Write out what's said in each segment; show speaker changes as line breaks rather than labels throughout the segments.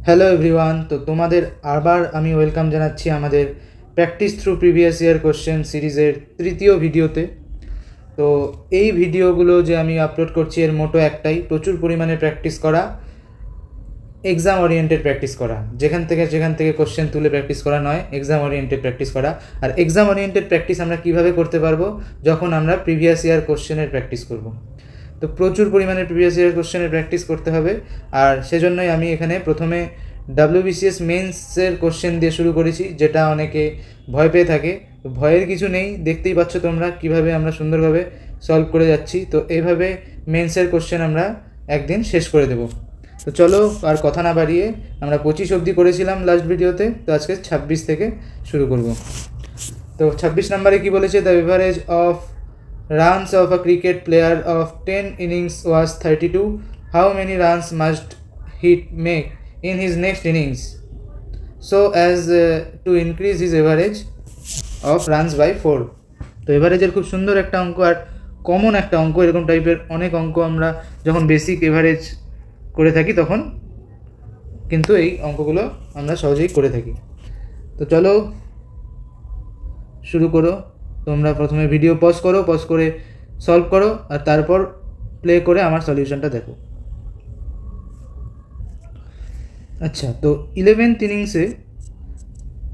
Hello everyone, তো তোমাদের আবার আমি ওয়েলকাম জানাচ্ছি আমাদের practice through previous year question সিরিজের তৃতীয় ভিডিওতে। তো এই ভিডিওগুলো যে আমি আপলোড করছি এর মোটো একটাই, প্রচুর পরিমাণে প্র্যাকটিস করা, এক্সাম ওরিয়েন্টেড প্র্যাকটিস করা, যেখান থেকে কোশ্চেন তুলে প্র্যাকটিস করা নয়, এক্সাম ওরিয়েন্টেড প্র্যাকটিস করা। আর এক্সাম ওরিয়েন্টেড প্র্যাকটিস আমরা কীভাবে করতে পারবো? যখন আমরা প্রিভিয়াস ইয়ার কোশ্চেনের প্র্যাকটিস করব। তো প্রচুর পরিমাণে প্রিভিয়াস ইয়ার কোশ্চেনের প্র্যাকটিস করতে হবে, আর সেজন্যই আমি এখানে প্রথমে WBCS মেন্সের কোশ্চেন দিয়ে শুরু করেছি, যেটা অনেকে ভয় পেয়ে থাকে। তো ভয়ের কিছু নেই, দেখতেই পাচ্ছ তোমরা কীভাবে আমরা সুন্দরভাবে সলভ করে যাচ্ছি। তো এইভাবে মেন্সের কোশ্চেন আমরা একদিন শেষ করে দেব। তো চলো আর কথা না বাড়িয়ে, আমরা 25 অবধি করেছিলাম লাস্ট ভিডিওতে, তো আজকে 26 থেকে শুরু করব। তো 26 নম্বরে কি বলেছে? The average of runs of a cricket player of 10 innings was 32. How many runs must he make in his next innings so as to increase his average of runs by 4? তো এভারেজের খুব সুন্দর একটা অঙ্ক, আর কমন একটা অঙ্ক। এরকম টাইপের অনেক অঙ্ক আমরা যখন বেসিক এভারেজ করে থাকি তখন কিন্তু এই অঙ্কগুলো আমরা সহজেই করে থাকি। তো চলো শুরু করো। তোমরা প্রথমে ভিডিও পজ করে সলভ করো, আর তারপর প্লে করে আমার সলিউশনটা দেখো। আচ্ছা, তো 11th ইনিংসে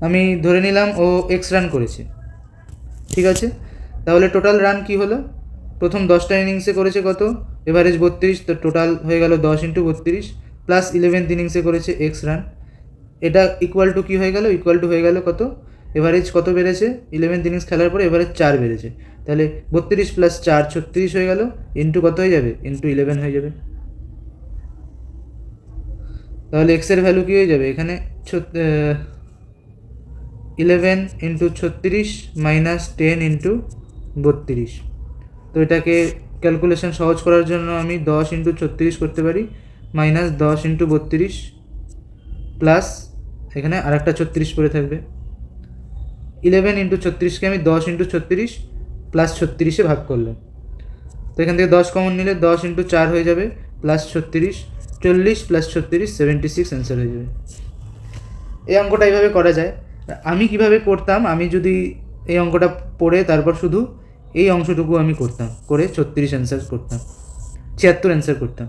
আমি ধরে নিলাম ও এক্স রান করেছে, ঠিক আছে। তাহলে টোটাল রান কি হলো? প্রথম 10টা ইনিংসে করেছে কত? এভারেজ 32, তো টোটাল হয়ে গেল 10 × 32 প্লাস 11th ইনিংসে করেছে এক্স রান। এটা ইকুয়াল টু কী হয়ে গেল? ইকুয়াল টু হয়ে গেল কত? এভারেজ কত বেড়েছে? 11th ইনিংস খেলার পরে এভারেজ 4 বেড়েছে, তাহলে 32 + 4 36 হয়ে গেল, ইন্টু কত হয়ে যাবে? ইন্টু 11 হয়ে যাবে। তাহলে এক্সের ভ্যালু কী হয়ে যাবে এখানে? 11 × 36 - 10 × 32। তো এটাকে ক্যালকুলেশন সহজ করার জন্য আমি 10 × 36 করতে পারি, -10 × 32 প্লাস এখানে আর একটা 36 পড়ে থাকবে। 11 × 36কে আমি 10 × 36 প্লাস 36-এ ভাগ করলাম। তো এখান থেকে 10 কমন নিলে 10 × 4 হয়ে যাবে, প্লাস 36, 40 + 36 76 অ্যান্সার হয়ে যাবে। এই অঙ্কটা এইভাবে করা যায়। আমি কিভাবে করতাম? আমি যদি এই অঙ্কটা পড়ে তারপর শুধু এই অংশটুকু আমি করতাম, করে 36 অ্যান্সার করতাম, 76 অ্যান্সার করতাম।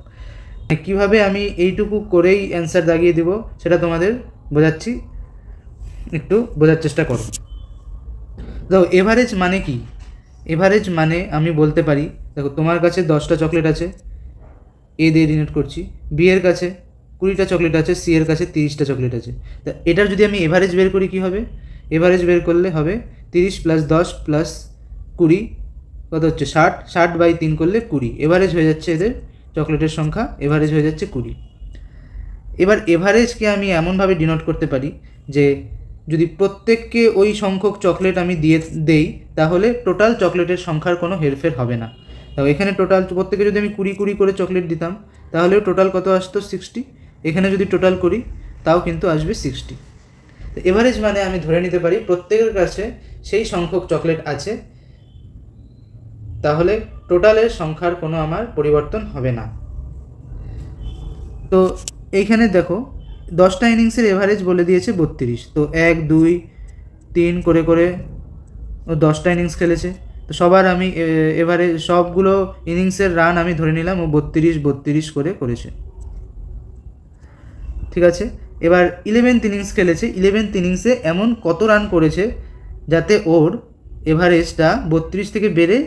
কীভাবে আমি এইটুকু করেই অ্যান্সার দাগিয়ে দেব সেটা তোমাদের বোঝাচ্ছি, একটু বোঝার চেষ্টা করো। দেখো এভারেজ মানে কি? এভারেজ মানে আমি বলতে পারি, দেখো তোমার কাছে 10টা চকলেট আছে, এ দিয়ে ডিনোট করছি, বি এর কাছে 20টা চকলেট আছে, সি এর কাছে 30টা চকলেট আছে। তা এটার যদি আমি এভারেজ বের করি কী হবে? এভারেজ বের করলে হবে 30 + 10 + 20 কত হচ্ছে? 60, 60/3 করলে 20। এভারেজ হয়ে যাচ্ছে এদের চকলেটের সংখ্যা, এভারেজ হয়ে যাচ্ছে 20। এবার এভারেজকে আমি এমনভাবে ডিনোট করতে পারি যে যদি প্রত্যেককে ওই সংখ্যক চকলেট আমি দেই তাহলে টোটাল চকলেটের সংখ্যার কোনো হেরফের হবে না। তাও এখানে টোটাল প্রত্যেকে যদি আমি 20 করে চকলেট দিতাম তাহলেও টোটাল কত আসতো? 60। এখানে যদি টোটাল করি তাও কিন্তু আসবে 60। তো এভারেজ মানে আমি ধরে নিতে পারি প্রত্যেকের কাছে সেই সংখ্যক চকলেট আছে, তাহলে টোটালের সংখ্যার কোনো আমার পরিবর্তন হবে না। তো এইখানে দেখো 10টা ইনিংসের এভারেজ বলে দিয়েছে 32, তো 1 2 3 করে ও 10টা ইনিংস খেলেছে। তো সবার আমি এভারেজ সবগুলো ইনিংসের রান আমি ধরে নিলাম ও 32 করে করেছে, ঠিক আছে। এবার 11th ইনিংস খেলেছে, 11th ইনিংসে এমন কত রান করেছে যাতে ওর এভারেজটা 32 থেকে বেড়ে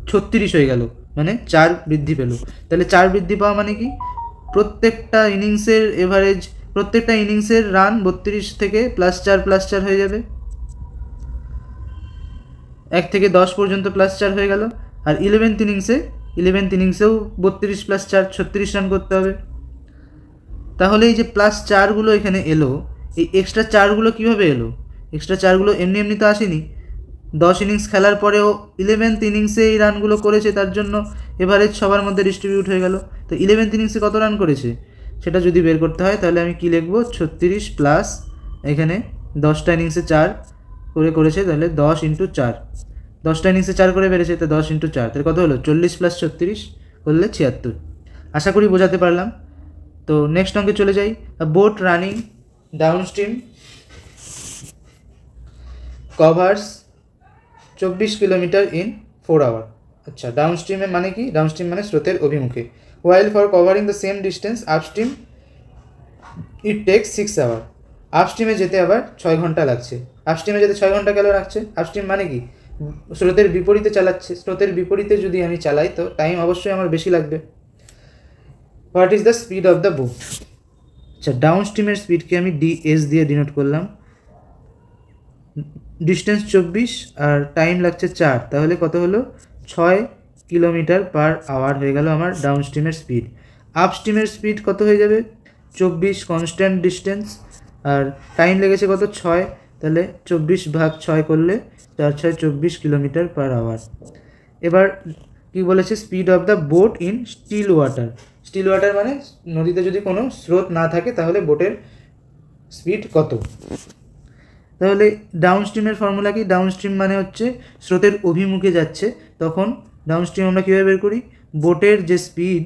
36 হয়ে গেল, মানে 4 বৃদ্ধি পেল। তাহলে 4 বৃদ্ধি পাওয়া মানে কি? প্রত্যেকটা ইনিংসের এভারেজ, প্রত্যেকটা ইনিংসের রান 32 থেকে +4 হয়ে যাবে, 1 থেকে 10 পর্যন্ত +4 হয়ে গেল। আর 11th ইনিংসেও 32 + 4 36 রান করতে হবে। তাহলে এই যে +4গুলো এখানে এলো, এই এক্সট্রা 4গুলো কীভাবে এলো? এক্সট্রা 4গুলো এমনি তো আসেনি। 10 ইনিংস খেলার পরেও 11th ইনিংসে এই রানগুলো করেছে, তার জন্য এভারেজ সবার মধ্যে ডিস্ট্রিবিউট হয়ে গেল। তো 11th ইনিংসে কত রান করেছে সেটা যদি বের করতে হয় তাহলে আমি কি লিখব? 36 প্লাস এখানে 10টা ইনিংসে 4 করেছে, তাহলে 10 × 4, 10টা ইনিংসে 4 করে বেড়েছে, তো 10 × 4, তাহলে কত হলো? 40 + 36 করলে 76। আশা করি বোঝাতে পারলাম। তো নেক্সট অঙ্কে চলে যাই। Boat running downstream covers 24 kilometre in 4 hour. আচ্ছা, ডাউনস্ট্রিমে মানে কি? ডাউনস্ট্রিম মানে স্রোতের অভিমুখে। While for covering the same distance upstream it takes 6 hour. আপস্ট্রিমে যেতে আবার 6 ঘন্টা লাগছে। আপস্ট্রিমে যেতে 6 ঘন্টা কেন লাগছে? আপস্ট্রিম মানে কি? স্রোতের বিপরীতে চালাচ্ছে। স্রোতের বিপরীতে যদি আমি চালাই তো টাইম অবশ্যই আমার বেশি লাগবে। What is the speed of the boat? আচ্ছা, ডাউনস্ট্রিমের স্পিডকে আমি ডিএস দিয়ে ডিনোট করলাম। ডিস্টেন্স 24 আর টাইম লাগছে 4, তাহলে কত হলো? 6 কিলোমিটার পার আওয়ার হয়ে গেল আমার ডাউনস্ট্রিমের স্পিড। আপস্ট্রিমের স্পিড কত হয়ে যাবে? 24 কনস্ট্যান্ট ডিস্টেন্স আর টাইম লেগেছে কত? 6, তাহলে 24/6 করলে 4×6 24 কিলোমিটার পার আওয়ার। এবার কি বলেছে? Speed of the boat in still water. Still water মানে নদীতে যদি কোনো স্রোত না থাকে তাহলে বোটের স্পিড কত? তাহলে ডাউনস্ট্রিমের ফর্মুলা কি? ডাউনস্ট্রিম মানে হচ্ছে স্রোতের অভিমুখে যাচ্ছে, তখন ডাউনস্ট্রিম আমরা কীভাবে বের করি? বোটের যে স্পিড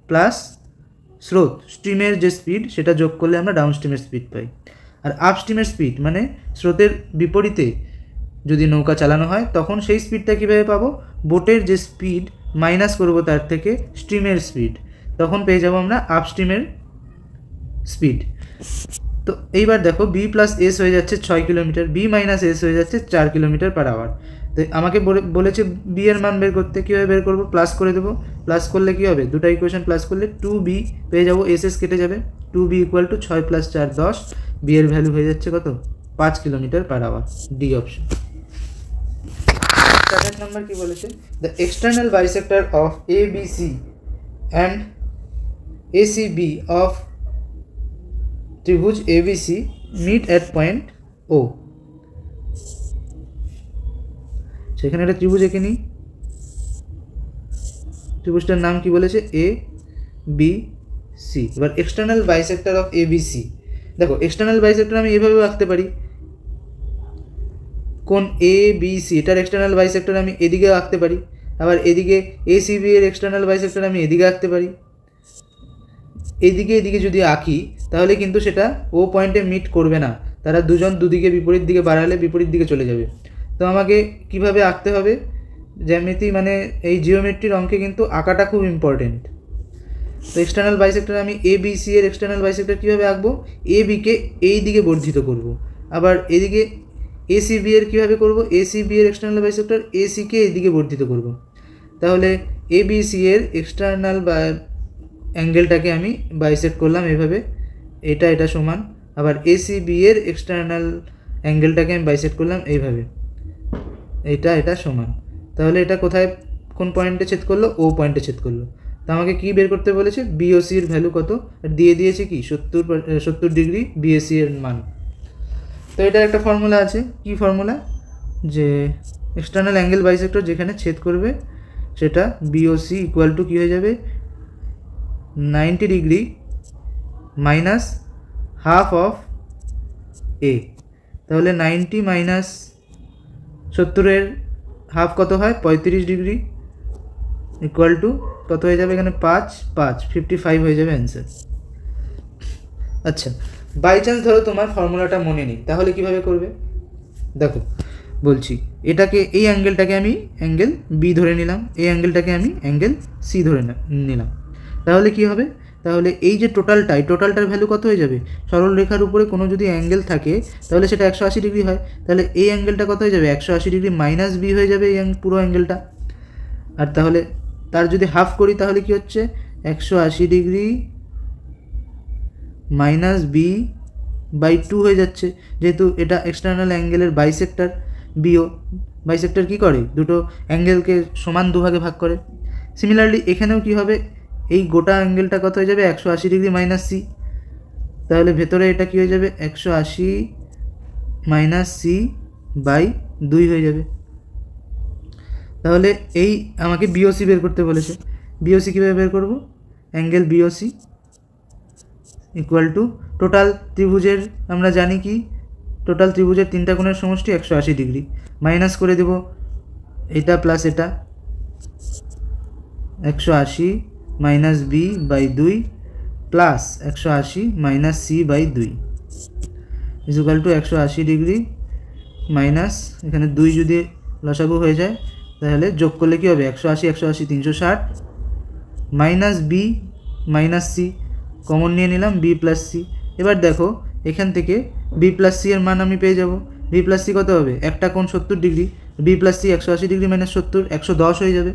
প্লাস স্রোত স্ট্রিমের যে স্পিড সেটা যোগ করলে আমরা ডাউনস্ট্রিমের স্পিড পাই। আর আপস্ট্রিমের স্পিড মানে স্রোতের বিপরীতে যদি নৌকা চালানো হয় তখন সেই স্পিডটা কীভাবে পাবো? বোটের যে স্পিড মাইনাস করবো তার থেকে স্ট্রিমের স্পিড, তখন পেয়ে যাবো আমরা আপস্ট্রিমের স্পিড। তো এইবার দেখো বি প্লাস এস হয়ে যাচ্ছে 6 কিলোমিটার, বি মাইনাস এস হয়ে যাচ্ছে 4 কিলোমিটার পার আওয়ার। তো আমাকে বলেছে বি এর মান বের করতে। কীভাবে বের করবো? প্লাস করে দেবো। প্লাস করলে কী হবে? দুটো ইকুয়েশন প্লাস করলে 2b পেয়ে যাবো, এস এস কেটে যাবে। 2b = 6 + 4 10। বি এর ভ্যালু হয়ে যাচ্ছে কত? 5 kilometre per hour. D option. 7 নম্বর কি বলেছে? The external bisector of ABC and ACB of ত্রিভুজ ABC meet at point O। সেখানে একটা ত্রিভুজ এঁকে নিই। ত্রিভুজটার নাম কি বলেছে? ABC। এবার এক্সটার্নাল বাইসেক্টর অফ ABC। দেখো, এক্সটার্নাল বাইসেক্টর আমি এভাবেও আঁকতে পারি। কোন ABC এটার এক্সটার্নাল বাইসেক্টর আমি এদিকেও আঁকতে পারি, আবার এদিকে ACB এর এক্সটার্নাল বাইসেক্টর আমি এদিকে আঁকতে পারি। এদিকে যদি আঁকি তাহলে কিন্তু সেটা ও পয়েন্টে মিট করবে না, তারা দুজন দুদিকে বিপরীত দিকে বাড়ালে বিপরীত দিকে চলে যাবে। তো আমাকে কিভাবে আঁকতে হবে? জ্যামিতি মানে এই জিওমেট্রির অঙ্কে কিন্তু আঁকাটা খুব ইম্পর্টেন্ট। তো এক্সটার্নাল বাইসেক্টর আমি ABC এর এক্সটার্নাল বাইসেক্টর কীভাবে আঁকবো? ABকে এই দিকে বর্ধিত করব, আবার এদিকে ACB এর কীভাবে করব? ACB এর এক্সটার্নাল বাইসেক্টর ACকে এইদিকে বর্ধিত করব। তাহলে ABC এর এক্সটার্নাল অ্যাঙ্গেলটাকে আমি বাইসেক্ট করলাম এভাবে, এটা সমান। আবার ACB এর এক্সটার্নাল অ্যাঙ্গেলটাকে আমি বাইসেক্ট করলাম এইভাবে, এটা সমান। তাহলে এটা কোথায়, কোন পয়েন্টে ছেদ করলো? ও পয়েন্টে ছেদ করলো। তো আমাকে কী বের করতে বলেছে? BOC এর ভ্যালু কত? আর দিয়ে দিয়েছে কি 70 ডিগ্রি BAC এর মান। তো এটার একটা ফর্মুলা আছে। কি ফর্মুলা? যে এক্সটার্নাল অ্যাঙ্গেল বাইসেক্টর যেখানে ছেদ করবে সেটা BOC = কী হয়ে যাবে? 90 degree minus half of A। তাহলে 90 মাইনাস 70-এর হাফ কত হয়? 35 ডিগ্রি = কত হয়ে যাবে? এখানে 5 55 হয়ে যাবে অ্যান্সার। আচ্ছা, বাই চান্স ধরো তোমার ফর্মুলাটা মনে নেই, তাহলে কিভাবে করবে? দেখো বলছি, এটাকে এই অ্যাঙ্গেলটাকে আমি অ্যাঙ্গেল B ধরে নিলাম, এই অ্যাঙ্গেলটাকে আমি অ্যাঙ্গেল C ধরে নিলাম। তাহলে কি হবে? তাহলে এই যে টোটালটার ভ্যালু কত হয়ে যাবে? সরল রেখার উপরে কোনো যদি অ্যাঙ্গেল থাকে তাহলে সেটা 180 ডিগ্রি হয়। তাহলে এই অ্যাঙ্গেলটা কত হয়ে যাবে? 180 ডিগ্রি মাইনাস B হয়ে যাবে এই পুরো অ্যাঙ্গেলটা। আর তাহলে তার যদি হাফ করি তাহলে কি হচ্ছে? 180 ডিগ্রি মাইনাস B/2 হয়ে যাচ্ছে, যেহেতু এটা এক্সটার্নাল অ্যাঙ্গেলের বাইসেক্টর। BO বাইসেক্টর কী করে? দুটো অ্যাঙ্গেলকে সমান দুভাগে ভাগ করে। সিমিলারলি এখানেও কি হবে? এই গোটা অ্যাঙ্গেলটা কত হয়ে যাবে? 180 ডিগ্রি মাইনাস C। তাহলে ভেতরে এটা কী হয়ে যাবে? 180 মাইনাস C/2 হয়ে যাবে। তাহলে এই আমাকে BOC বের করতে বলেছে। BOC কীভাবে বের করব? অ্যাঙ্গেল BOC = টোটাল ত্রিভুজের আমরা জানি কি, টোটাল ত্রিভুজের 3টা কোণের সমষ্টি 180 ডিগ্রি, মাইনাস করে দেব এটা প্লাস এটা, 180 minus B/2 plus 180 minus C/2। Equal to 180 degree minus এখানে 2 যদি লসাগু হয়ে যায় তাহলে যোগ করলে কী হবে 180 180 360 minus B minus C common নিয়ে নিলাম বি প্লাস সি। এবার দেখো এখান থেকে বি প্লাস সি এর মান আমি পেয়ে যাব। বি প্লাস সি কত হবে, একটা কোণ 70 degree, B plus C 180 degree minus 70 110 হয়ে যাবে।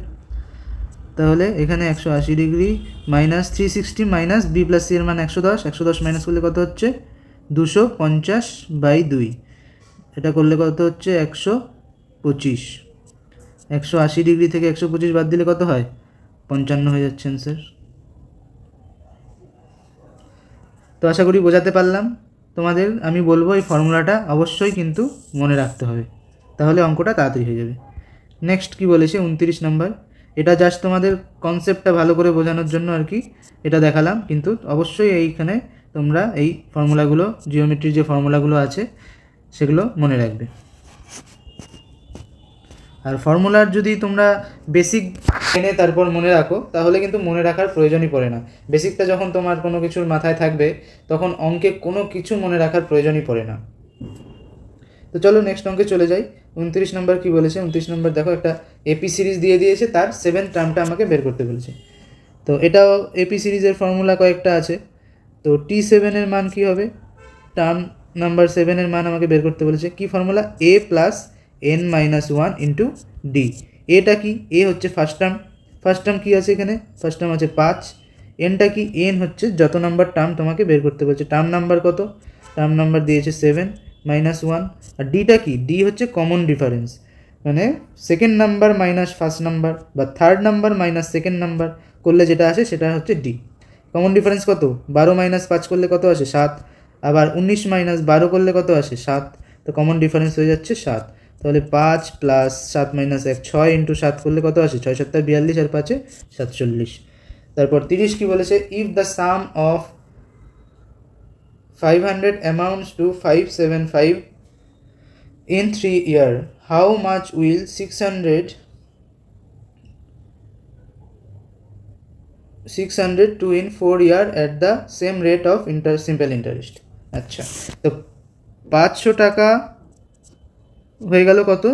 তাহলে এখানে 180 degree minus 360 minus B plus C এর মান 110 110 মাইনাস করলে কত হচ্ছে 250/2, এটা করলে কত হচ্ছে 125। 180 ডিগ্রি থেকে 125 বাদ দিলে কত হয় 55 হয়ে যাচ্ছে অ্যান্সার। তো আশা করি বোঝাতে পারলাম তোমাদের। আমি বলবো এই ফর্মুলাটা অবশ্যই কিন্তু মনে রাখতে হবে, তাহলে অঙ্কটা তাড়াতাড়ি হয়ে যাবে। নেক্সট কি বলেছে 29 নাম্বার, এটা জাস্ট তোমাদের কনসেপ্টটা ভালো করে বোঝানোর জন্য আর কি এটা দেখালাম, কিন্তু অবশ্যই এইখানে তোমরা এই ফর্মুলাগুলো জিওমেট্রির যে ফর্মুলাগুলো আছে সেগুলো মনে রাখবে। আর ফর্মুলার যদি তোমরা বেসিক জেনে তারপর মনে রাখো তাহলে কিন্তু মনে রাখার প্রয়োজনই পড়ে না। বেসিকটা যখন তোমার কোনো কিছুর মাথায় থাকবে তখন অঙ্কে কোনো কিছু মনে রাখার প্রয়োজনই পড়ে না। তো চলো নেক্সট অঙ্কে চলে যাই। 29 নম্বর কী বলেছে, 29 নম্বর দেখো একটা এপি সিরিজ দিয়ে দিয়েছে, তার 7th টার্মটা আমাকে বের করতে বলেছে। তো এটাও এপি সিরিজের ফর্মুলা কয়েকটা আছে। তো T7 এর মান কী হবে, টার্ম নাম্বার 7 এর মান আমাকে বের করতে বলেছে। কি formula, a plus n-1 into D. এটা কি, এ হচ্ছে ফার্স্ট টার্ম কী আছে এখানে, ফার্স্ট টার্ম আছে 5, এনটা কি, এন হচ্ছে যত নাম্বার টার্ম তোমাকে বের করতে বলছে। টার্ম নাম্বার কত, টার্ম নাম্বার দিয়েছে 7 -1। আর ডিটা কি, ডি হচ্ছে কমন ডিফারেন্স, মানে second number minus first number বা third number minus second number করলে যেটা আসে সেটা হচ্ছে ডি। কমন ডিফারেন্স কত, 12 - 5 করলে কত আসে 7, আবার 19 - 12 করলে কত আসে 7। তো কমন ডিফারেন্স হয়ে যাচ্ছে 7। তাহলে 5 + 7 - 1 6 × 7 করলে কত আসে 6 × 7 42 আর 5 47। তারপর 30 কি বলেছে, if the some of 500 amounts to 575 in 3 years, how much will 602 in 4 years at the same rate of simple interest? আচ্ছা, তো 500 টাকা হয়ে গেল কত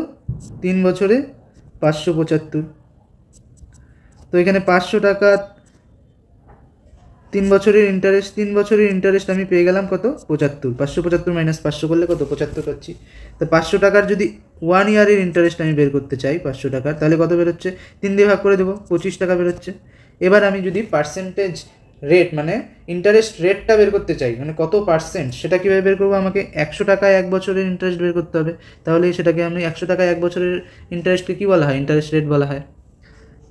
3 বছরে 575। তো এখানে 500 টাকা 3 বছরের ইন্টারেস্ট আমি পেয়ে গেলাম কত 75। 575 - 500 করলে কত 75 পাচ্ছি। তো 500 টাকার যদি 1 ইয়ারের ইন্টারেস্ট আমি বের করতে চাই 500 টাকার, তাহলে কত বেরোচ্ছে, 3 দিয়ে ভাগ করে দেবো, 25 টাকা বেরোচ্ছে। এবার আমি যদি পার্সেন্টেজ রেট মানে ইন্টারেস্ট রেটটা বের করতে চাই, মানে কত পার্সেন্ট, সেটা কীভাবে বের করবো, আমাকে 100 টাকায় 1 বছরের ইন্টারেস্ট বের করতে হবে। তাহলে সেটাকে আমি 100 টাকায় 1 বছরের ইন্টারেস্টকে কী বলা হয়, ইন্টারেস্ট রেট বলা হয়।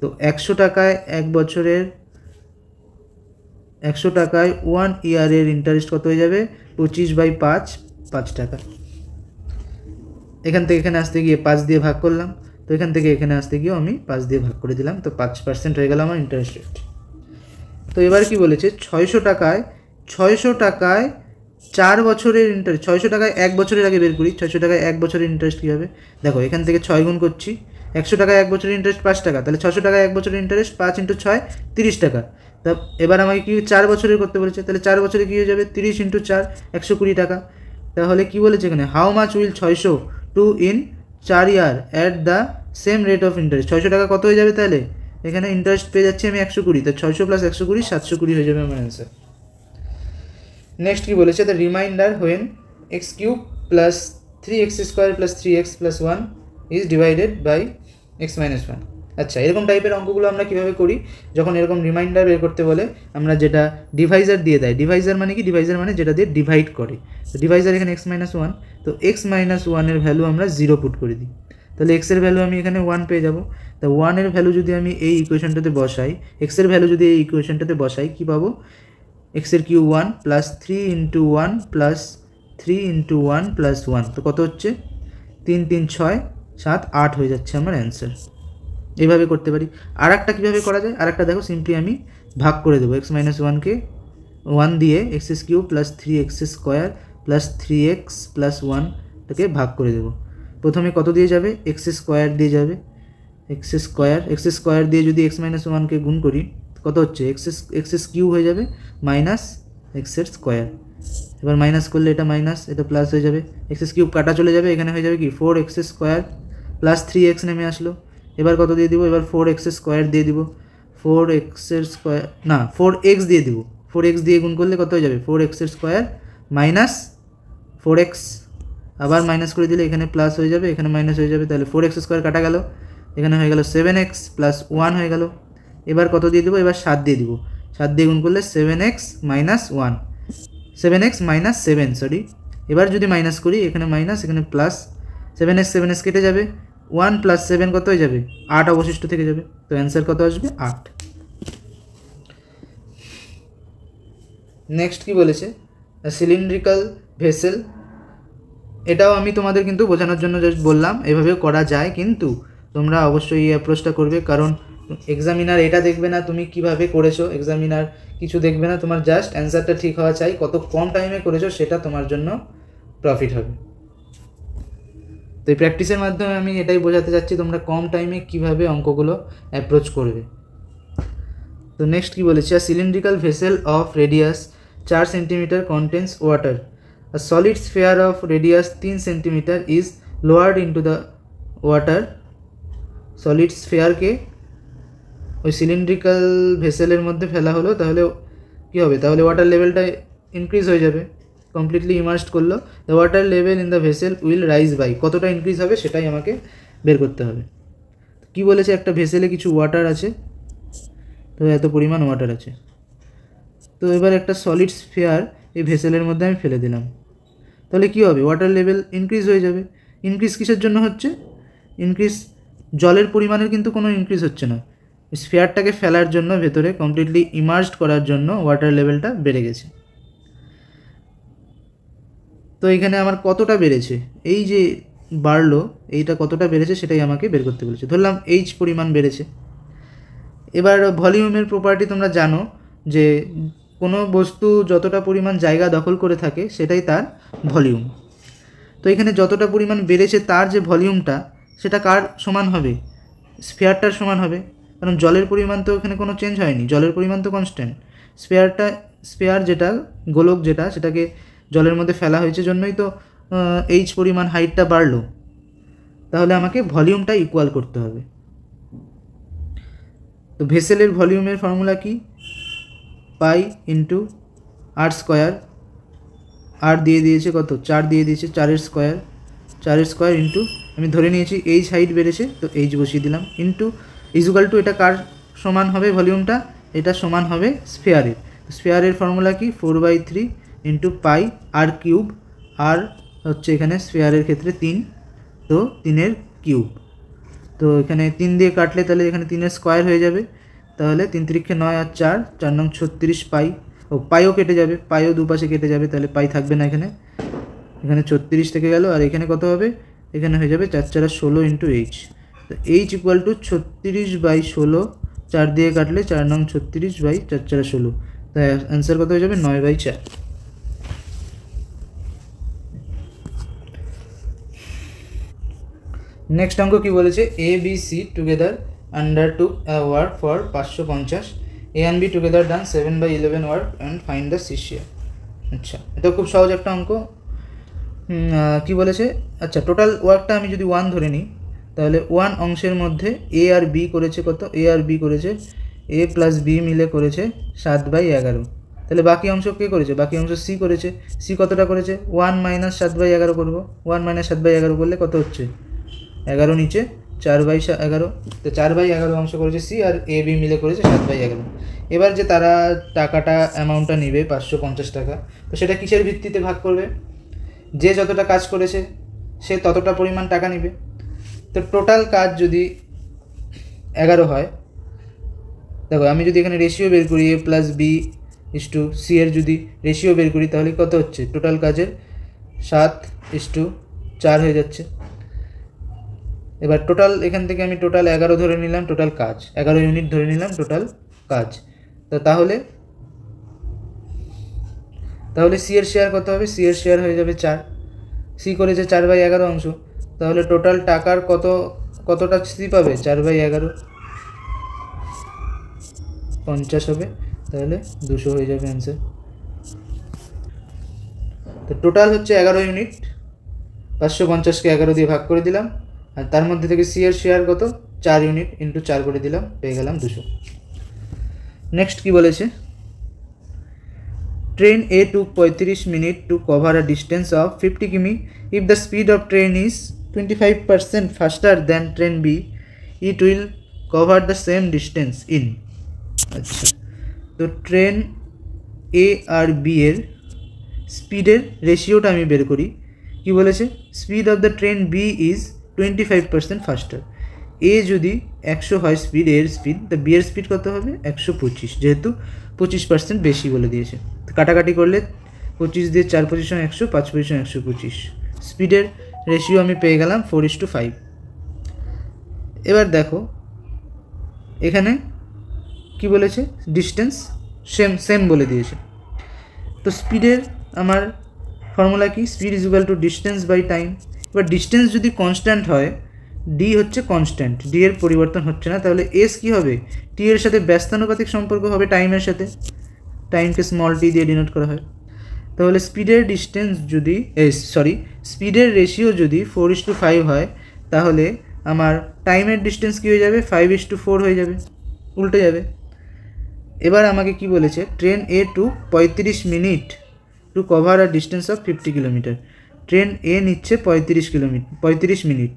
তো 100 টাকায় 1 বছরের 100 টাকায় 1 ইয়ারের ইন্টারেস্ট কত হয়ে যাবে 25/5 5 টাকা। এখান থেকে এখানে আসতে গিয়ে 5 দিয়ে ভাগ করলাম, তো এখান থেকে এখানে আসতে গিয়েও আমি 5 দিয়ে ভাগ করে দিলাম, তো 5% হয়ে গেল আমার ইন্টারেস্ট রেট। তো এবার কি বলেছে, 600 টাকায় 4 বছরের ইন্টারেস্ট, 600 টাকায় 1 বছরের আগে বের করি, 600 টাকায় 1 বছরের ইন্টারেস্ট কী হবে, দেখো এখান থেকে 6 গুণ করছি, 100 টাকায় 1 বছরের ইন্টারেস্ট 5 টাকা, তাহলে 600 টাকায় 1 বছরের ইন্টারেস্ট 5 × 6 30 টাকা। তা এবার আমাকে কি 4 বছরের করতে বলেছে, তাহলে 4 বছরে কী হয়ে যাবে 30 × 4 120 টাকা। তাহলে কি বলেছে এখানে, how much will 602 in 4 year at the same rate of interest. 600 টাকা কত হয়ে যাবে, তাহলে এখানে ইন্টারেস্ট পেয়ে যাচ্ছি আমি 120, তো 600 + 120 720 হয়ে যাবে আমার অ্যান্সার। নেক্সট কি বলেছে, the remainder when x³ + 3x² + 3x + 1 is divided by x - 1। আচ্ছা, এরকম টাইপের অঙ্কগুলো আমরা কীভাবে করি, যখন এরকম রিমাইন্ডার বের করতে বলে আমরা যেটা ডিভাইজার দিয়ে দেয়, ডিভাইজার মানে কি, ডিভাইজার মানে যেটা দিয়ে ডিভাইড করে। তো ডিভাইজার এখানে x - 1, তো x - 1 এর ভ্যালু আমরা 0 পুট করে দিই, তাহলে x এর ভ্যালু আমি এখানে 1 পেয়ে যাব। তো 1 এর ভ্যালু যদি আমি এই ইকুয়েশনটাতে বসাই, x এর ভ্যালু যদি এই ইকুয়েশনটাতে বসাই কী পাবো, x³ 1 + 3 × 1 + 3 × 1 + 1, তো কত হচ্ছে 3 3 6 7 8 হয়ে যাচ্ছে আমার অ্যান্সার। এইভাবে করতে পারি। আর একটা কীভাবে করা যায়, আর একটা দেখো, সিম্পলি আমি ভাগ করে দেবো, x - 1কে 1 দিয়ে x³ + 3x² + 3x + 1টাকে ভাগ করে দেবো। প্রথমে কত দিয়ে যাবে, x² দিয়ে যাবে, x² দিয়ে যদি x - 1কে গুণ করি কত হচ্ছে x³ হয়ে যাবে মাইনাস x² এবার মাইনাস করলে এটা মাইনাস, এটা প্লাস হয়ে যাবে, এক্স কিউব কাটা চলে যাবে, এখানে হয়ে যাবে কি 4x² প্লাস 3x নেমে আসলো। এবার কত দিয়ে দিব, এবার 4x² দিয়ে দিব, 4x² না 4x দিয়ে দিব, 4x দিয়ে গুণ করলে কত হয়ে যাবে 4x² মাইনাস 4x, আবার মাইনাস করে দিলে এখানে প্লাস হয়ে যাবে, এখানে মাইনাস হয়ে যাবে, তাহলে 4x² কাটা গেল, এখানে হয়ে গেল 7x প্লাস 1 হয়ে গেল। এবার কত দিয়ে দেবো, এবার 7 দিয়ে দিব, 7 দিয়ে গুণ করলে 7x minus 1, 7x minus 7 sorry. এবার যদি মাইনাস করি, এখানে মাইনাস এখানে প্লাস, 7x কেটে যাবে, 1 প্লাস 7 কত হয়ে যাবে 8 অবশিষ্ট থেকে যাবে। তো অ্যান্সার কত আসবে 8। নেক্সট কি বলেছে, সিলিন্ড্রিক্যাল ভেসেল, এটাও আমি তোমাদের কিন্তু বোঝানোর জন্য জাস্ট বললাম, এভাবেও করা যায়, কিন্তু তোমরা অবশ্যই এই অ্যাপ্রোচটা করবে, কারণ এক্সামিনার এটা দেখবে না তুমি কিভাবে করেছো, এক্সামিনার কিছু দেখবে না, তোমার জাস্ট অ্যান্সারটা ঠিক হওয়া চাই, কত কম টাইমে করেছো সেটা তোমার জন্য প্রফিট হবে। তো এই প্র্যাকটিসের মাধ্যমে আমি এটাই বোঝাতে চাচ্ছি তোমরা কম টাইমে কিভাবে অঙ্কগুলো অ্যাপ্রোচ করবে। তো নেক্সট কি বলেছে, cylindrical vessel of radius 4 centimetre contains water, a solid sphere of radius 3 cm is lowered into the water। Solid স্ফেয়ারকে ওই সিলিন্ড্রিক্যাল ভেসেলের মধ্যে ফেলা হলো, তাহলে কী হবে, তাহলে ওয়াটার লেভেলটা ইনক্রিজ হয়ে যাবে, কমপ্লিটলি ইমার্সড করলো, the water level in the vessel will rise by, কতটা ইনক্রিজ হবে সেটাই আমাকে বের করতে হবে। কি বলেছে, একটা ভেসেলে কিছু ওয়াটার আছে, তো এত পরিমাণ ওয়াটার আছে, তো এবার একটা সলিড স্ফেয়ার এই ভেসেলের মধ্যে আমি ফেলে দিলাম, তাহলে কী হবে, ওয়াটার লেভেল ইনক্রিজ হয়ে যাবে। ইনক্রিজ কিসের জন্য হচ্ছে, ইনক্রিজ জলের পরিমাণের কিন্তু কোনো ইনক্রিজ হচ্ছে না, স্ফেয়ারটাকে ফেলার জন্য ভেতরে কমপ্লিটলি ইমার্সড করার জন্য ওয়াটার লেভেলটা বেড়ে গেছে। তো এইখানে আমার কতটা বেড়েছে, এই যে বাড়লো এইটা কতটা বেড়েছে সেটাই আমাকে বের করতে বলেছে, ধরলাম এইচ পরিমাণ বেড়েছে। এবার ভলিউমের প্রপার্টি তোমরা জানো যে কোনো বস্তু যতটা পরিমাণ জায়গা দখল করে থাকে সেটাই তার ভলিউম। তো এখানে যতটা পরিমাণ বেড়েছে তার যে ভলিউমটা সেটা কার সমান হবে, স্ফেয়ারটার সমান হবে, কারণ জলের পরিমাণ তো এখানে কোনো চেঞ্জ হয়নি, জলের পরিমাণ তো কনস্ট্যান্ট। স্ফেয়ার যেটা গোলক যেটা, সেটাকে জলের মধ্যে ফেলা হয়েছে জন্যই তো এইচ পরিমাণ হাইটটা বাড়লো, তাহলে আমাকে ভলিউমটা ইকুয়াল করতে হবে। তো ভেসেলের ভলিউমের ফর্মুলা কি, পাই ইন্টু আর স্কোয়ার, আর দিয়ে দিয়েছে কত 4 দিয়ে দিয়েছে, 4 স্কোয়ার ইন্টু আমি ধরে নিয়েছি এইচ হাইট বেড়েছে তো এইচ বসিয়ে দিলাম, ইন্টু ইজুকাল টু এটা কার সমান হবে ভলিউমটা, এটা সমান হবে স্ফেয়ারের। স্ফেয়ারের ফর্মুলা কি 4/3 ইন্টু পাই আর কিউব, আর হচ্ছে এখানে স্ফেয়ারের ক্ষেত্রে 3, তো 3 কিউব। তো এখানে 3 দিয়ে কাটলে তাহলে এখানে 3 স্কোয়ার হয়ে যাবে, তাহলে 3 3 9 আর 4 4 9 36 পাই, ও পাইও কেটে যাবে, পাইও দুপাশে কেটে যাবে, তাহলে পাই থাকবে না এখানে, এখানে 36 থেকে গেল, আর এখানে কত হবে, এখানে হয়ে যাবে 4 4 16 ইন্টু এইচ। তো এইচ ইকুয়াল টু 36/16, 4 দিয়ে কাটলে 4 9 36/4 4 16, তাই অ্যান্সার কত হয়ে যাবে 9/4। নেক্সট অঙ্ক কি বলেছে, A B C together undertook a work for 550, A and B together done 7/11 work and find the C share। আচ্ছা, এটা খুব সহজ একটা অঙ্ক। কি বলেছে, আচ্ছা টোটাল ওয়ার্কটা আমি যদি 1 ধরে নিই, তাহলে 1 অংশের মধ্যে এ আর বি করেছে কত, এ আর বি করেছে, এ প্লাস বি মিলে করেছে 7/11, তাহলে বাকি অংশ কে করেছে, বাকি অংশ সি করেছে, সি কতটা করেছে 1 - 7/11 করবো, 1 - 7/11 করলে কত হচ্ছে 11, নিচে 4/11, তো 4/11 অংশ করেছে সি, আর এ বি মিলে করেছে 7/11। এবার যে তারা টাকাটা অ্যামাউন্টটা নেবে 550 টাকা, তো সেটা কিসের ভিত্তিতে ভাগ করবে, যে যতটা কাজ করেছে সে ততটা পরিমাণ টাকা নেবে। তো টোটাল কাজ যদি 11 হয়, দেখো আমি যদি এখানে রেশিও বের করি A plus B is to C এর যদি রেশিও বের করি, তাহলে কত হচ্ছে, টোটাল কাজের 7:4 হয়ে যাচ্ছে। এবার টোটাল এখান থেকে আমি টোটাল 11 ধরে নিলাম, টোটাল কাজ 11 ইউনিট ধরে নিলাম টোটাল কাজ, তো তাহলে সি এর শেয়ার কত হবে, সি এর শেয়ার হয়ে যাবে 4, সি করেছে 4/11 অংশ, তাহলে টোটাল টাকার কতটা সি পাবে 4/11, 50 হবে, তাহলে 200 হয়ে যাবে অ্যান্সার। তো টোটাল হচ্ছে 11 ইউনিট, 550কে 11 দিয়ে ভাগ করে দিলাম, আর তার মধ্যে থেকে সি এর শেয়ার কত, 4 ইউনিট ইন্টু 4 করে দিলাম, পেয়ে গেলাম 200। নেক্সট কি বলেছে, train A took 35 minute to cover a distance of 50 km. If the speed of train is 25% faster than train B, it will cover the same distance in. আচ্ছা, তো train এ আর B এর স্পিডের রেশিওটা আমি বের করি। কি বলেছে, speed of the train B is 25% faster. A যদি 100 হয় স্পিড, এর স্পিড, তা বি এর স্পিড কত হবে 125, যেহেতু 25% বেশি বলে দিয়েছে। তো কাটাকাটি করলে 25 দিয়ে 4 পজিশন 100, 5 পজিশন 125, স্পিডের রেশিও আমি পেয়ে গেলাম 4:5। এবার দেখো এখানে কি বলেছে, ডিস্টেন্স সেম বলে দিয়েছে। তো স্পিডের আমার ফর্মুলা কি, speed is equal to distance by time. এবার ডিস্টেন্স যদি কনস্ট্যান্ট হয়, ডি হচ্ছে কনস্ট্যান্ট, ডি এর পরিবর্তন হচ্ছে না, তাহলে এস কি হবে, টি এর সাথে ব্যস্তানুপাতিক সম্পর্ক হবে টাইমের সাথে, টাইমকে স্মল টি দিয়ে ডিনোট করা হয়। তাহলে স্পিডের ডিস্টেন্স যদি স্পিডের রেশিও যদি 4:5 হয়, তাহলে আমার টাইমের ডিস্টেন্স কী হয়ে যাবে, 5:4 হয়ে যাবে, উল্টে যাবে। এবার আমাকে কি বলেছে, train A took 35 minute to cover a distance of 50 kilometre. Train A নিচ্ছে 35 মিনিট,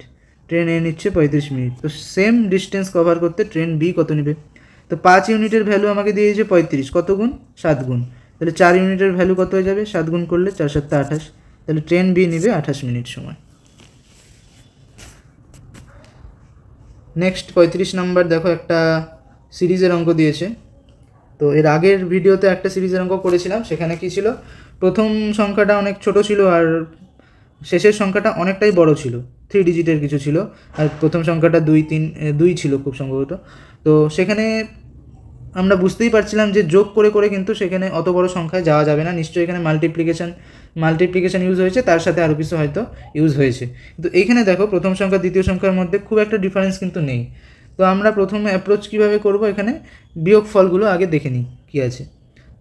ট্রেন এ নিচ্ছে 35 মিনিট। তো সেম ডিস্টেন্স কভার করতে ট্রেন বি কত নেবে, তো 5 ইউনিটের ভ্যালু আমাকে দিয়েছে 35, কত গুণ, 7 গুণ, তাহলে 4 ইউনিটের ভ্যালু কত হয়ে যাবে, 7 গুণ করলে 4 7 28, তাহলে ট্রেন বি নেবে 28 মিনিট সময়। নেক্সট 35 নাম্বার, দেখো একটা সিরিজের অঙ্ক দিয়েছে। তো এর আগের ভিডিওতে একটা সিরিজের অঙ্ক করেছিলাম, সেখানে কি ছিল, প্রথম সংখ্যাটা অনেক ছোট ছিল আর শেষের সংখ্যাটা অনেকটাই বড় ছিল, 3 ডিজিটের কিছু ছিল, আর প্রথম সংখ্যাটা 2 ছিল খুব সম্ভবত। তো সেখানে আমরা বুঝতেই পারছিলাম যে যোগ করে করে কিন্তু সেখানে অত বড় সংখ্যায় যাওয়া যাবে না, নিশ্চয়ই এখানে মাল্টিপ্লিকেশন ইউজ হয়েছে, তার সাথে আরও কিছু হয়তো ইউজ হয়েছে। কিন্তু এইখানে দেখো প্রথম সংখ্যা দ্বিতীয় সংখ্যার মধ্যে খুব একটা ডিফারেন্স কিন্তু নেই। তো আমরা প্রথমে অ্যাপ্রোচ কীভাবে করব, এখানে বিয়োগফলগুলো আগে দেখে নিই কী আছে।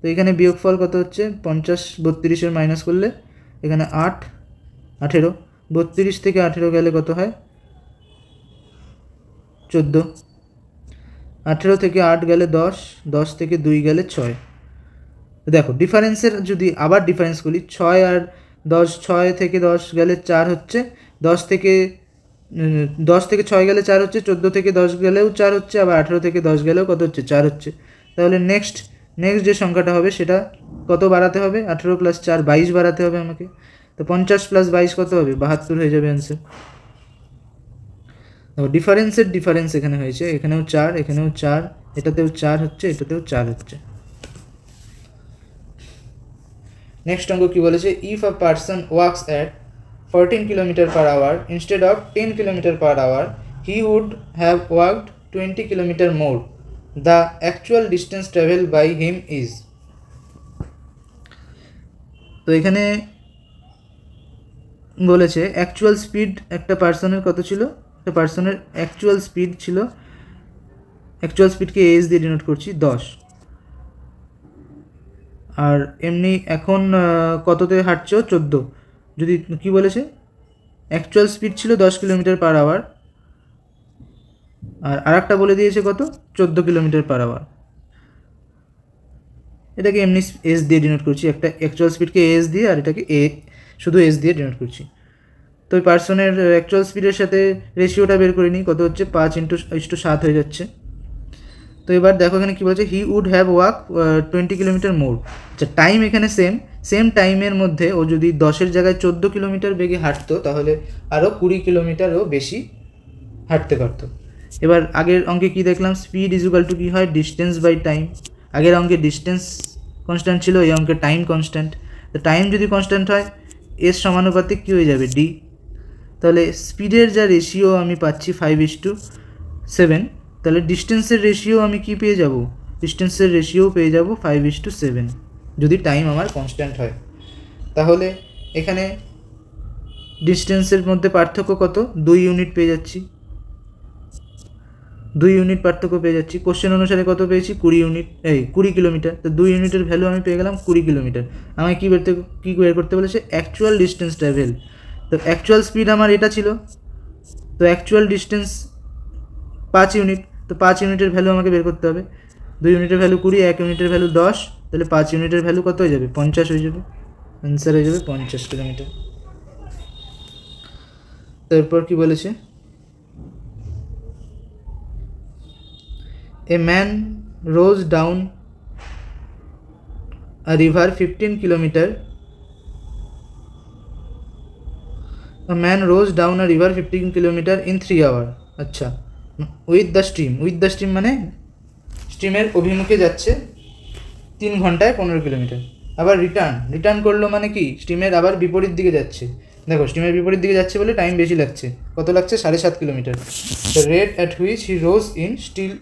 তো এখানে বিয়োগফল কত হচ্ছে, 50 32-এর মাইনাস করলে এখানে 8 18, 32 থেকে 18 গেলে কত হয় 14, 18 থেকে 8 গেলে 10, 10 থেকে 2 গেলে 6। দেখো ডিফারেন্সের যদি আবার ডিফারেন্স করি, 6 আর 10, 6 থেকে 10 গেলে 4 হচ্ছে, 10 থেকে 6 গেলে 4 হচ্ছে, 14 থেকে 10 গেলেও 4 হচ্ছে, আবার 18 থেকে 10 গেলেও কত হচ্ছে, 4 হচ্ছে। তাহলে নেক্সট যে সংখ্যাটা হবে সেটা কত বাড়াতে হবে, 18 + 4 22 বাড়াতে হবে আমাকে। তো 50 + 22 কত হবে, 72 হয়ে যাবে অ্যান্সার। ডিফারেন্স এখানে হয়েছে, এখানেও 4, এখানেও 4, এটাতেও 4 হচ্ছে, এটাতেও 4 হচ্ছে। নেক্সট অঙ্ক কি বলেছে, if a person works at 14 km/h instead of 10 km/h, he would have walked 20 km more. The actual distance traveled by him is। তো এখানে বলেছে অ্যাকচুয়াল স্পিড একটা পার্সনের কত ছিল, একটা পার্সনের অ্যাকচুয়াল স্পিড ছিল, অ্যাকচুয়াল স্পিডকে এস দিয়ে ডিনোট করছি 10, আর এমনি এখন কততে হাঁটছে 14। যদি কি বলেছে, অ্যাকচুয়াল স্পিড ছিল 10 km/h, আর আরেকটা বলে দিয়েছে কত, 14 km/h। এটাকে এমনি এস দিয়ে ডিনোট করছি, একটা অ্যাকচুয়াল স্পিডকে এস দিয়ে, আর এটাকে শুধু এস দিয়ে ডিনোট করছি। তো ওই পার্সনের অ্যাকচুয়াল স্পিডের সাথে রেশিওটা বের করে নিই, কত হচ্ছে 5:7 হয়ে যাচ্ছে। তো এবার দেখো এখানে কী বলছে, he would have walk 20 kilometre more. আচ্ছা, টাইম এখানে সেম টাইমের মধ্যে ও যদি 10-এর জায়গায় 14 কিলোমিটার বেগে হাঁটতো, তাহলে আরও 20 কিলোমিটারও বেশি হাঁটতে পারতো। এবার আগের অঙ্কে কী দেখলাম, স্পিড ইজ ইকুয়াল টু কী হয়, ডিস্টেন্স বাই টাইম। আগের অঙ্কে ডিস্টেন্স কনস্ট্যান্ট ছিল, এই অঙ্কে টাইম কনস্ট্যান্ট। তো টাইম যদি কনস্ট্যান্ট হয়, এর সমানুপাতিক কী হয়ে যাবে, ডি। তাহলে স্পিডের যা রেশিও আমি পাচ্ছি 5:7, তাহলে ডিস্টেন্সের রেশিও আমি কি পেয়ে যাব, ডিস্টেন্সের রেশিও পেয়ে যাব 5:7, যদি টাইম আমার কনস্ট্যান্ট হয়। তাহলে এখানে ডিস্টেন্সের মধ্যে পার্থক্য কত, 2 ইউনিট পেয়ে যাচ্ছি। 2 ইউনিট পার্থক্য পেয়ে যাচ্ছি। কোশ্চেন অনুসারে কত পেয়েছি? 20 কিলোমিটার। তো 2 ইউনিটের ভ্যালু আমি পেয়ে গেলাম 20 কিলোমিটার। আমাকে কী বের করতে বলেছে? Actual distance travel. তো অ্যাকচুয়াল স্পিড আমার এটা ছিল, তো অ্যাকচুয়াল ডিস্টেন্স 5 ইউনিট। তো 5 ইউনিটের ভ্যালু আমাকে বের করতে হবে। 2 ইউনিটের ভ্যালু 20, 1 ইউনিটের ভ্যালু 10, তাহলে 5 ইউনিটের ভ্যালু কত হয়ে যাবে? 50 হয়ে যাবে। অ্যান্সার হয়ে যাবে 50 কিলোমিটার। তারপর কি বলেছে? A man rows down a river 15 kilometer. A man rows down a river 15 kilometer in 3 hours. আচ্ছা, with the stream মানে স্ট্রিমের অভিমুখে যাচ্ছে 3 ঘন্টায় 15 কিলোমিটার। আবার রিটার্ন করলো মানে কি? স্ট্রিমের আবার বিপরীত দিকে যাচ্ছে। দেখো, স্ট্রিমের বিপরীত দিকে যাচ্ছে বলে টাইম বেশি লাগছে। কত লাগছে? 7.5 kilometre. The rate at which he rows in still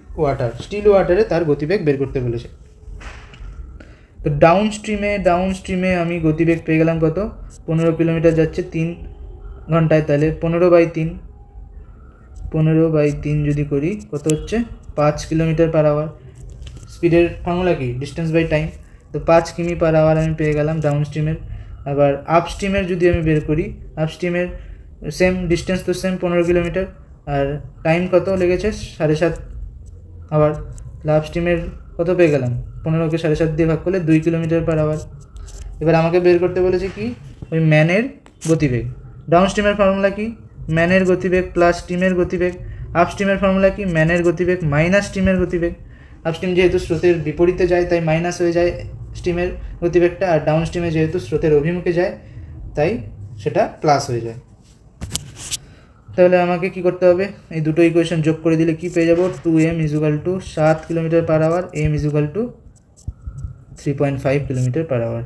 ওয়াটারে তার গতিবেগ বের করতে বলেছে। তো ডাউন স্ট্রিমে আমি গতিবেগ পেয়ে গেলাম কত? 15 কিলোমিটার যাচ্ছে 3 ঘন্টায়, তাহলে 15/3 যদি করি কত হচ্ছে? 5 কিলোমিটার পার আওয়ার। স্পিডের ফর্মুলা কি? Distance by time. তো 5 কিমি পার আওয়ার আমি পেয়ে গেলাম ডাউন স্ট্রিমের। আবার আপ স্ট্রিমের যদি আমি বের করি, আপ স্ট্রিমের সেম ডিস্টেন্স, তো সেম 15 কিলোমিটার, আর টাইম কত লেগেছে? 7.5 আওয়ার। আপ স্ট্রিমের কত পেয়ে গেলাম? 15কে 7.5 দিয়ে ভাগ করলে 2 কিলোমিটার পার আওয়ার। এবার আমাকে বের করতে বলেছে কি? ওই ম্যানের গতিবেগ। ডাউন স্ট্রিমের ফর্মুলা কি? ম্যানের গতিবেগ প্লাস স্ট্রিমের গতিবেগ। আপ স্ট্রিমের ফর্মুলা কি? ম্যানের গতিবেগ মাইনাস স্ট্রিমের গতিবেগ। আপ স্ট্রিম যেহেতু স্রোতের বিপরীতে যায় তাই মাইনাস হয়ে যায় স্ট্রিমের গতিবেগটা, আর ডাউন স্ট্রিমে যেহেতু স্রোতের অভিমুখে যায় তাই সেটা প্লাস হয়ে যায়। তাহলে আমাকে কি করতে হবে? এই দুটো ইকুয়েশন যোগ করে দিলে কি পেয়ে যাব? 2m = 7 kilometre per hour, m = 3.5 kilometre per hour.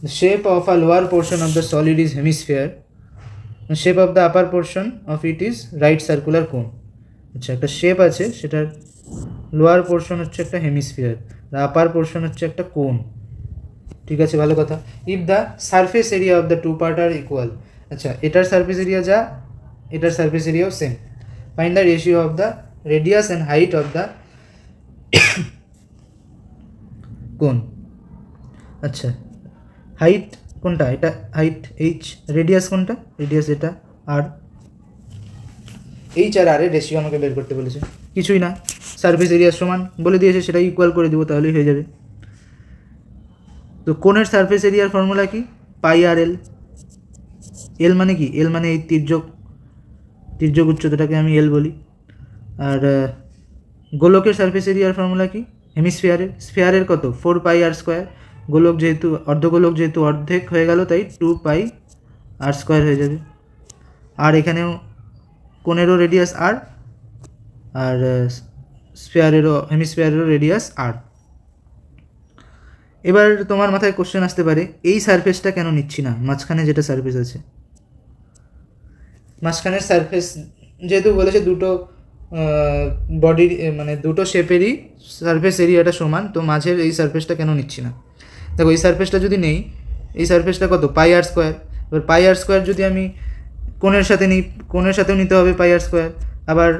The shape of a lower portion of the solid is hemisphere. The shape of the upper portion of it is right circular cone. আচ্ছা, একটা shape আছে, সেটার lower portion হচ্ছে একটা hemisphere, আর আপার portion হচ্ছে একটা কোন। ঠিক আছে, ভালো কথা। If the surface area of the two part are equal. আচ্ছা, এটার সারফেস এরিয়া যা, এটার সারফেস এরিয়াও same. Find the ratio of the radius and height of the cone. আচ্ছা, হাইট কোনটা? এটা হাইট h, রেডিয়াস কোনটা? রেডিয়াস এটা r। h আর r এর রেশিও আমাকে বের করতে বলেছে। কিছুই না, সারফেস এরিয়া সমান বলে দিয়েছে, সেটা ইকুয়াল করে দিব, তাহলেই হয়ে যাবে। তো কোণের সারফেস এরিয়ার ফর্মুলা কি? πr/l। এল মানে কি? এল মানে এই তির্যক উচ্চতাটাকে আমি এল বলি। আর গোলকের সারফেস এরিয়ার ফর্মুলা কি? স্ফিয়ারের কত? 4πr²। গোলক যেহেতু অর্ধগোলক যেহেতু অর্ধেক হয়ে গেল তাই 2πr² হয়ে যাবে। আর এখানেও কোণেরও রেডিয়াস r, আর হেমিস্ফিয়ারেরও রেডিয়াস r। এবার তোমার মাথায় কোশ্চেন আসতে পারে, এই সারফেসটা কেন নিচ্ছি না? মাঝখানে যেটা সারফেস আছে, মাঝখানের সারফেস যেহেতু বলেছে দুটো বডির মানে দুটো শেপেরই সারফেস এরিয়াটা সমান, তো মাঝের এই সারফেসটা কেন নিচ্ছি না? দেখো, এই সারফেসটা যদি নেই, এই সারফেসটা কত? πr²। এবার πr² যদি আমি কোণের সাথে নিই, কোণের সাথেও নিতে হবে πr²। আবার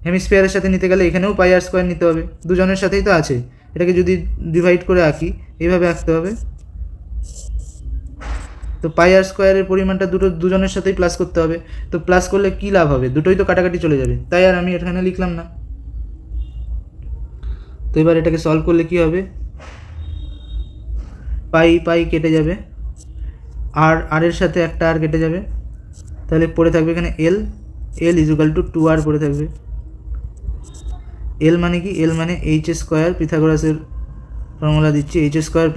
হেমিস্ফিয়ারের সাথে নিতে গেলে এখানেও πr² নিতে হবে, দুজনের সাথেই তো আছে। এটাকে যদি ডিভাইড করে আঁকি, এইভাবে আঁকতে হবে। তো πr² এর পরিমাণটা দুজনের সাথেই প্লাস করতে হবে। তো প্লাস করলে কী লাভ হবে? দুটোই তো কাটাকাটি চলে যাবে, তাই আর আমি এখানে লিখলাম না। তো এবার এটাকে সলভ করলে কি হবে? পাই কেটে যাবে, আর এর সাথে একটা আর কেটে যাবে, তাহলে পড়ে থাকবে এখানে এল = 2r পড়ে থাকবে। এল মানে কি? এল মানে h², পিথাগোরাসের ফর্মুলা দিচ্ছি, h² + r²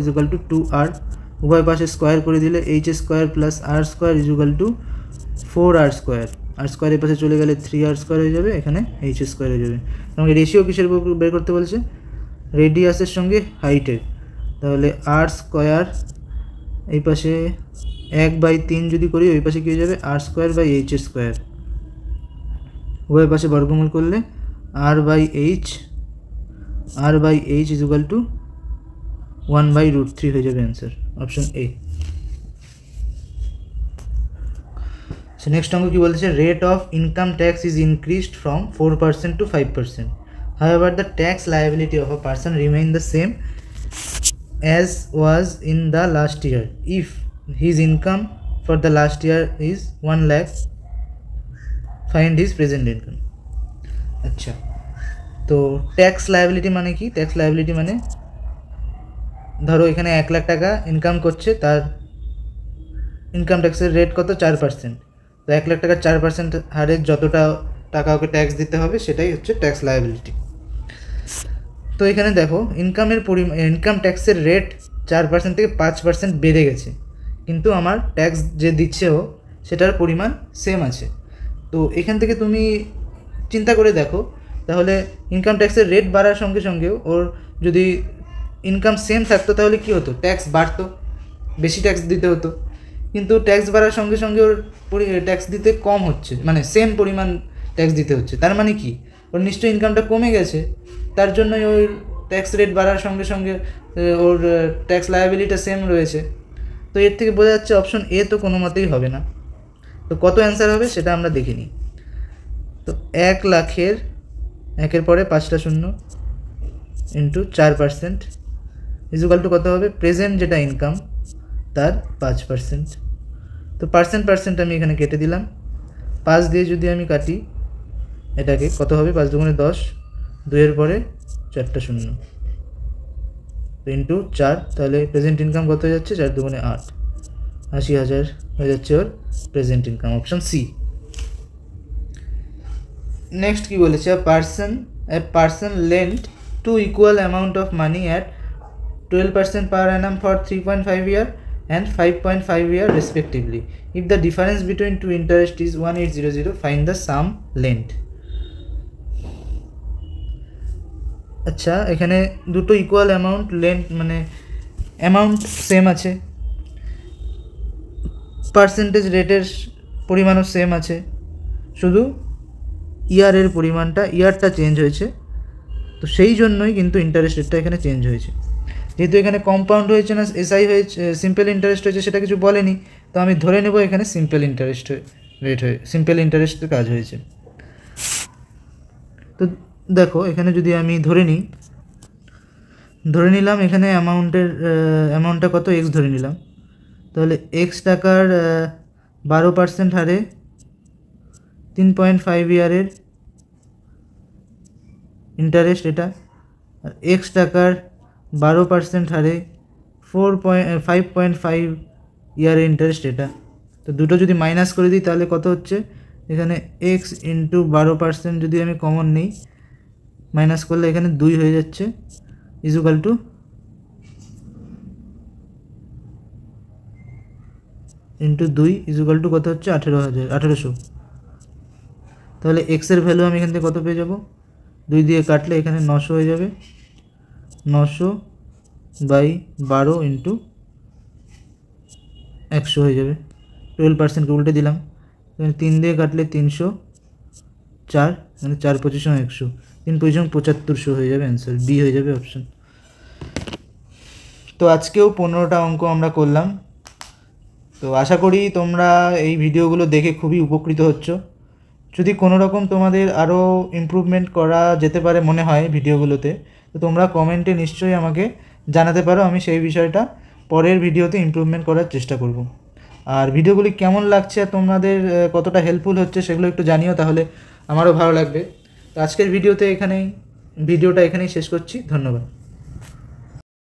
= 2r। উভয় পাশে স্কোয়ার করে দিলে h² + r² = 4r²। r² এর পাশে চলে গেলে 3r² হয়ে যাবে, এখানে h² হয়ে যাবে। আমাকে রেশিও কিসের বের করতে বলেছে? রেডিয়াসের সঙ্গে হাইটের। তাহলে r² এই পাশে 1/3 যদি করি, ওই পাশে কী হয়ে যাবে? r²/h²। উভয় পাশে বর্গমূল করলে r/h = 1/√3 হয়ে যাবে। Answer option A. আচ্ছা, নেক্সট অঙ্ক কী বলেছে, rate of income tax is increased from 4% to 5%. However, the tax liability of a person remain the same as was in the last year. If his income for the last year is 1 lakh, find his present income. আচ্ছা, তো tax liability মানে কি? Tax liability মানে ধরো এখানে 1 লাখ টাকা income করছে, তার ইনকাম ট্যাক্সের রেট কত? 4%। তো 1 লাখ টাকার 4% হারে যতটা টাকা ওকে ট্যাক্স দিতে হবে সেটাই হচ্ছে ট্যাক্স লায়াবিলিটি। তো এখানে দেখো ইনকাম ট্যাক্সের রেট 4% থেকে 5% বেড়ে গেছে, কিন্তু আমার ট্যাক্স যে দিচ্ছে ও সেটার পরিমাণ সেম আছে। তো এখান থেকে তুমি চিন্তা করে দেখো, তাহলে ইনকাম ট্যাক্সের রেট বাড়ার সঙ্গে সঙ্গেও ওর যদি ইনকাম সেম থাকতো তাহলে কী হতো? ট্যাক্স বাড়তো, বেশি ট্যাক্স দিতে হতো। কিন্তু ট্যাক্স বাড়ার সঙ্গে সঙ্গে ওর ট্যাক্স দিতে কম হচ্ছে, মানে সেম পরিমাণ ট্যাক্স দিতে হচ্ছে। তার মানে কি? ওর নিশ্চয়ই ইনকামটা কমে গেছে, তার জন্যই ওই ট্যাক্স রেট বাড়ার সঙ্গে সঙ্গে ওর ট্যাক্স লায়াবিলিটিটা সেম রয়েছে। তো এর থেকে বোঝা যাচ্ছে অপশন এ তো কোনো মতেই হবে না। তো কত অ্যান্সার হবে সেটা আমরা দেখে নিই। তো 1 লাখের 1-এর পরে 5টা শূন্য ইন্টু 4% ইজুকাল টু কত হবে? প্রেজেন্ট যেটা ইনকাম তার 5%। তো পার্সেন্ট আমি এখানে কেটে দিলাম। 5 দিয়ে যদি আমি কাটি এটাকে, কত হবে? 5 দুগুণে 10, 2-এর পরে 4টা শূন্য ইন্টু 4, তাহলে প্রেজেন্ট ইনকাম কত হয়ে যাচ্ছে? 4 দুগুণে 8, 80,000 হয়ে যাচ্ছে ওর present income, option C. Next কী বলেছে, a person lent 2 equal amount of money at 12% per annum for 3.5 year and 5.5 year respectively. If the difference between two interest is 1800, find the sum lent. আচ্ছা, এখানে দুটো equal amount lent, মানে amount same আছে, percentage রেটের পরিমাণও same আছে, শুধু ইয়ারের পরিমাণটা, ইয়ারটা চেঞ্জ হয়েছে। তো সেই জন্যই কিন্তু ইন্টারেস্ট রেটটা এখানে চেঞ্জ হয়েছে। যেহেতু এখানে কম্পাউন্ড হয়েছে না এসআই হয়েছে, সিম্পল ইন্টারেস্ট হয়েছে, সেটা কিছু বলেনি, তো আমি ধরে নেব এখানে সিম্পল ইন্টারেস্ট রেট হয়ে সিম্পল ইন্টারেস্টের কাজ হয়েছে। তো দেখো এখানে যদি আমি ধরে নিলাম এখানে অ্যামাউন্টটা কত? এক্স ধরে নিলাম, তাহলে এক্স টাকার 12% হারে 3.5 ইয়ারের ইন্টারেস্ট এটা, আর এক্স টাকার 12% হারে 5.5 ইয়ারের ইন্টারেস্ট এটা। তো দুটো যদি মাইনাস করে দিই তাহলে কত হচ্ছে? এখানে এক্স ইন্টু 12% যদি আমি কমন নিই, মাইনাস করলে এখানে 2 হয়ে যাচ্ছে, equal to into 2 equal to কত হচ্ছে? 1800। তাহলে এক্সের ভ্যালু আমি এখান থেকে কত পেয়ে যাব? 2 দিয়ে কাটলে এখানে 900 হয়ে যাবে, 900/12 ইন্টু 100 হয়ে যাবে। 12%কে উল্টে দিলাম, এখানে 3 দিয়ে কাটলে 304, মানে 4 25 100, 3 25 7500 হয়ে যাবে অ্যান্সার, বি হয়ে যাবে অপশন। তো আজকেও 15টা অঙ্ক আমরা করলাম। তো আশা করি তোমরা এই ভিডিওগুলো দেখে খুবই উপকৃত হচ্ছ। যদি কোনো রকম তোমাদের আরও ইমপ্রুভমেন্ট করা যেতে পারে মনে হয় ভিডিওগুলোতে, তো তোমরা কমেন্টে নিশ্চয়ই আমাকে জানাতে পারো, আমি সেই বিষয়টা পরের ভিডিওতে ইমপ্রুভমেন্ট করার চেষ্টা করব। আর ভিডিওগুলি কেমন লাগছে, তোমাদের কতটা হেল্পফুল হচ্ছে সেগুলো একটু জানিও, তাহলে আমারও ভালো লাগবে। তো আজকের ভিডিওটা এখানেই শেষ করছি। ধন্যবাদ।